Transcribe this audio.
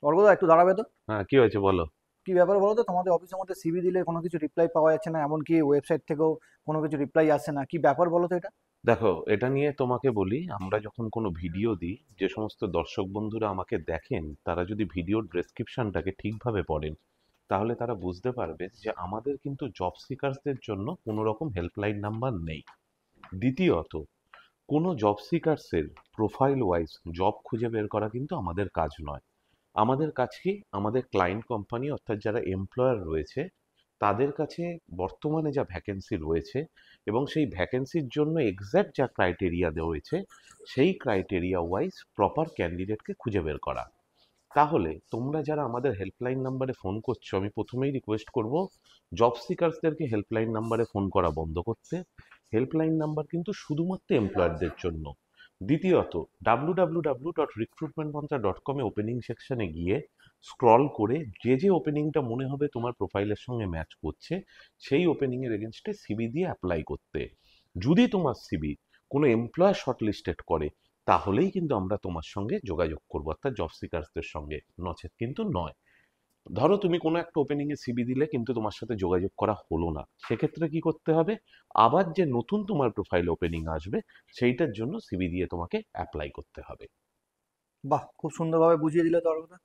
অর্কদা একটু দাঁড়াবে তো। হ্যাঁ, কি হয়েছে বলো। কি ব্যাপার বলো তো, তোমাদের অফিসের মধ্যে সিভি দিলে কোনো কিছু রিপ্লাই পাওয়া যাচ্ছে না, এমনকি ওয়েবসাইট থেকেও কোনো কিছু রিপ্লাই আসছে না, কি ব্যাপার বলো তো এটা? দেখো, এটা নিয়ে তোমাকে বলি, আমরা যখন কোনো ভিডিও দিই, যে সমস্ত দর্শক বন্ধুরা আমাকে দেখেন তারা যদি ভিডিওর ডেসক্রিপশনটাকে ঠিকভাবে পড়েন, তাহলে তারা বুঝতে পারবে যে আমাদের কিন্তু জব সিকার্সদের জন্য কোনো রকম হেল্পলাইন নাম্বার নেই। দ্বিতীয়ত, কোনো জব সিকার্সের প্রোফাইল ওয়াইজ জব খুঁজে বের করা কিন্তু আমাদের কাজ নয়। আমাদের কাজ কি, আমাদের ক্লায়েন্ট কোম্পানি অর্থাৎ যারা এমপ্লয়ার রয়েছে তাদের কাছে বর্তমানে যা ভ্যাকেন্সি রয়েছে এবং সেই ভ্যাকেন্সির জন্য এক্স্যাক্ট যা ক্রাইটেরিয়া দেওয়া হয়েছে সেই ক্রাইটেরিয়া ওয়াইজ প্রপার ক্যান্ডিডেটকে খুঁজে বের করা। তাহলে তোমরা যারা আমাদের হেল্পলাইন নাম্বারে ফোন করছো, আমি প্রথমেই রিকোয়েস্ট করব জব সিকার্সদেরকে হেল্পলাইন নাম্বারে ফোন করা বন্ধ করতে। হেল্পলাইন নাম্বার কিন্তু শুধুমাত্র এমপ্লয়ারদের জন্য। দ্বিতীয়ত, www.recruitmentmantra.com-এ ওপেনিং সেকশনে গিয়ে স্ক্রল করে যে ওপেনিংটা মনে হবে তোমার প্রোফাইলের সঙ্গে ম্যাচ করছে সেই ওপেনিংয়ের এগেনস্টে সিভি দিয়ে অ্যাপ্লাই করতে। যদি তোমার সিভি কোনো এমপ্লয়ার শর্টলিস্টেড করে, তাহলেই কিন্তু আমরা তোমার সঙ্গে যোগাযোগ করবো, অর্থাৎ জব সিকার্সদের সঙ্গে, নচেত কিন্তু নয়। ধরো তুমি কোনো একটা ওপেনিং এ সিভি দিলে কিন্তু তোমার সাথে যোগাযোগ করা হলো না, সেক্ষেত্রে কি করতে হবে? আবার যে নতুন তোমার প্রোফাইল ওপেনিং আসবে সেইটার জন্য সিভি দিয়ে তোমাকে অ্যাপ্লাই করতে হবে। বাহ, খুব সুন্দরভাবে বুঝিয়ে দিলে তো অর্কদা।